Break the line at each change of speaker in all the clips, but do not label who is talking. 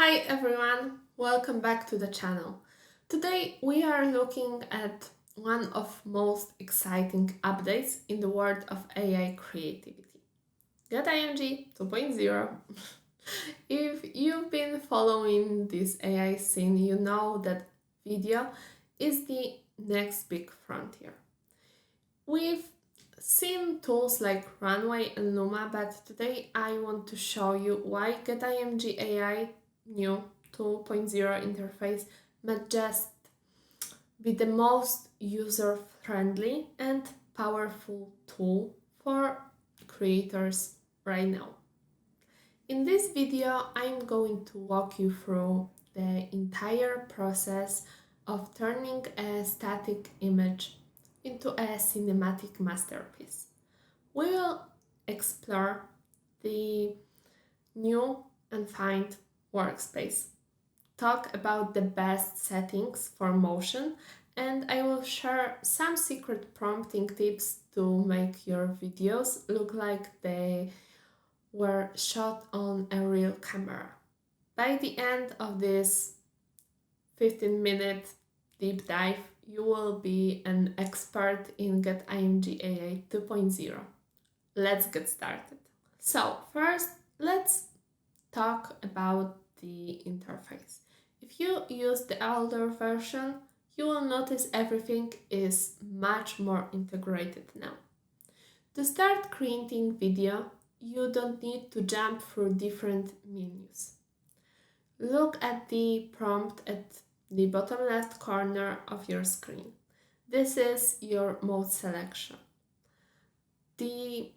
Hi everyone, welcome back to the channel. Today we are looking at one of most exciting updates in the world of AI creativity. getimg 2.0. If you've been following this AI scene, you know that video is the next big frontier. We've seen tools like Runway and Luma, but today I want to show you why getimg AI new 2.0 interface might just be the most user-friendly and powerful tool for creators right now. In this video, I'm going to walk you through the entire process of turning a static image into a cinematic masterpiece. We will explore the new and find workspace, talk about the best settings for motion, and I will share some secret prompting tips to make your videos look like they were shot on a real camera. By the end of this 15-minute deep dive, you will be an expert in getimg AI 2.0. Let's get started. So first, let's talk about the interface. If you use the older version, you will notice everything is much more integrated now. To start creating video, you don't need to jump through different menus. Look at the prompt at the bottom left corner of your screen. This is your mode selection. The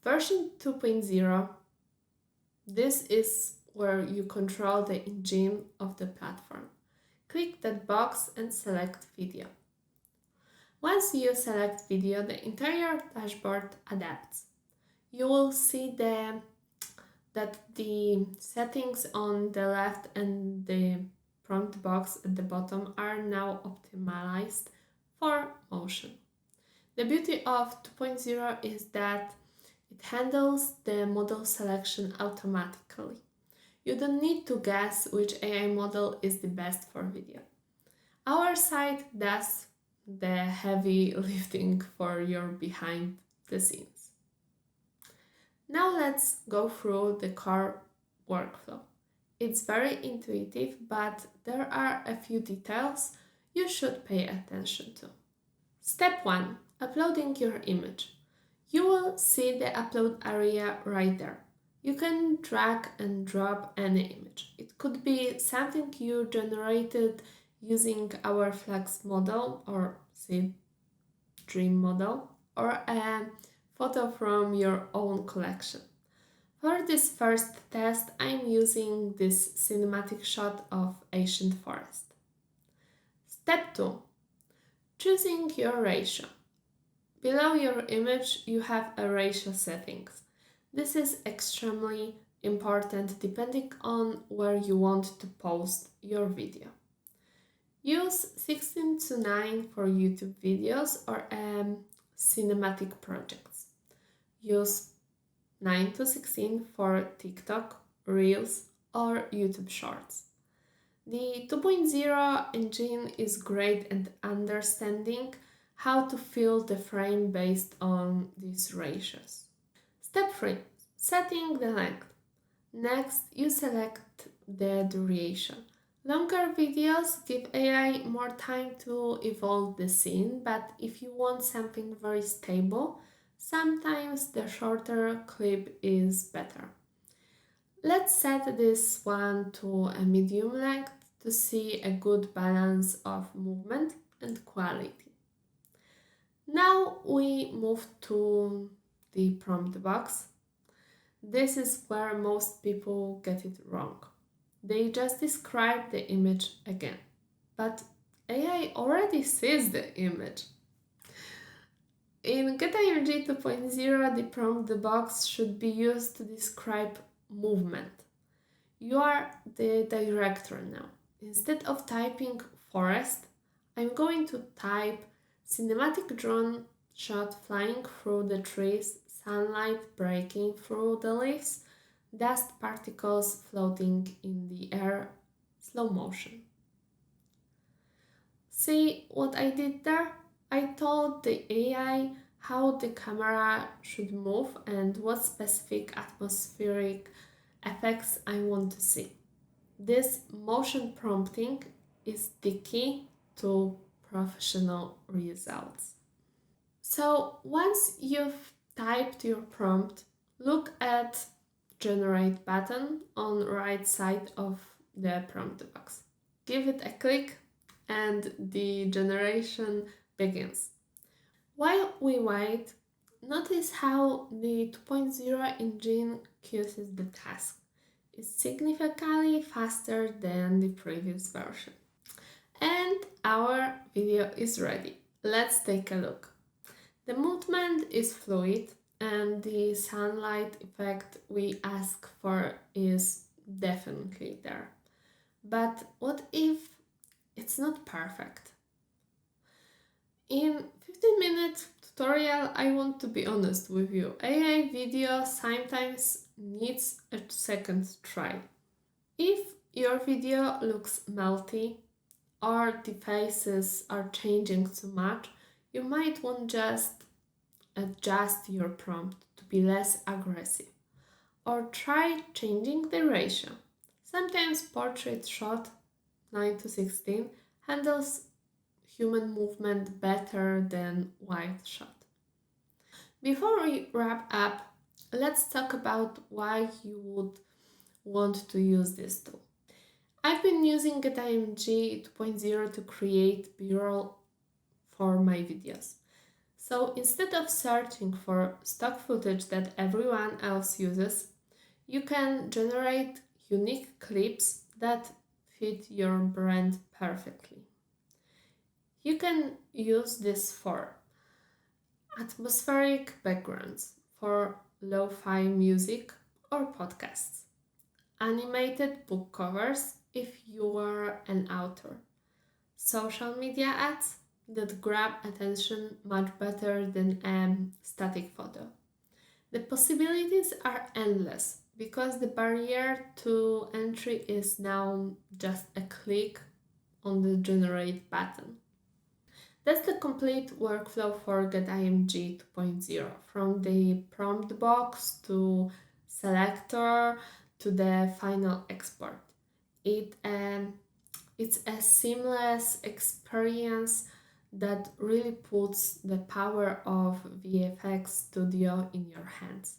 version 2.0, this is where you control the engine of the platform. Click that box and select video. Once you select video, the entire dashboard adapts. You will see that the settings on the left and the prompt box at the bottom are now optimized for motion. The beauty of 2.0 is that it handles the model selection automatically. You don't need to guess which AI model is the best for video. Our site does the heavy lifting for your behind the scenes. Now let's go through the core workflow. It's very intuitive, but there are a few details you should pay attention to. Step 1. Uploading your image. You will see the upload area right there. You can drag and drop any image. It could be something you generated using our Flex model or Dream model, or a photo from your own collection. For this first test, I'm using this cinematic shot of ancient forest. Step 2. Choosing your ratio. Below your image, you have a ratio settings. This is extremely important depending on where you want to post your video. Use 16:9 for YouTube videos or cinematic projects. Use 9:16 for TikTok, Reels, or YouTube Shorts. The 2.0 engine is great at understanding how to fill the frame based on these ratios. Step 3. Setting the length. Next, you select the duration. Longer videos give AI more time to evolve the scene, but if you want something very stable, sometimes the shorter clip is better. Let's set this one to a medium length to see a good balance of movement and quality. Now we move to the prompt box. This is where most people get it wrong. They just describe the image again, but AI already sees the image. In getimg 2.0, the prompt box should be used to describe movement. You are the director now. Instead of typing forest, I'm going to type cinematic drone shot flying through the trees, sunlight breaking through the leaves, dust particles floating in the air, slow motion. See what I did there? I told the AI how the camera should move and what specific atmospheric effects I want to see. This motion prompting is the key to professional results. So once you've typed your prompt, look at generate button on right side of the prompt box. Give it a click and the generation begins. While we wait, notice how the 2.0 engine queues the task. It's significantly faster than the previous version. And our video is ready. Let's take a look. The movement is fluid and the sunlight effect we ask for is definitely there. But what if it's not perfect? In 15-minute tutorial, I want to be honest with you. AI video sometimes needs a second try. If your video looks melty or the faces are changing too much, you might want just adjust your prompt to be less aggressive or try changing the ratio. Sometimes portrait shot 9:16 handles human movement better than wide shot. Before we wrap up, let's talk about why you would want to use this tool. I've been using getimg 2.0 to create B-roll for my videos. So instead of searching for stock footage that everyone else uses, you can generate unique clips that fit your brand perfectly. You can use this for atmospheric backgrounds, for lo-fi music or podcasts, animated book covers if you are an author, social media ads that grab attention much better than a static photo. The possibilities are endless because the barrier to entry is now just a click on the generate button. That's the complete workflow for getimg 2.0, from the prompt box to selector to the final export. It it's a seamless experience that really puts the power of VFX Studio in your hands.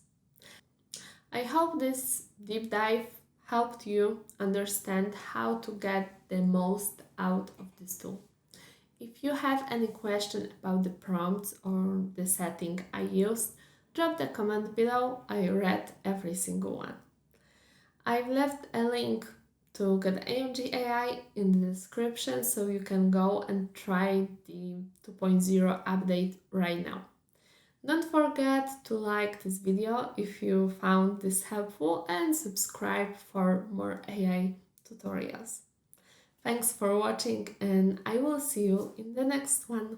I hope this deep dive helped you understand how to get the most out of this tool. If you have any question about the prompts or the setting I used, drop the comment below. I read every single one. I've left a link to getimg AI in the description so you can go and try the 2.0 update right now. Don't forget to like this video if you found this helpful and subscribe for more AI tutorials. Thanks for watching and I will see you in the next one.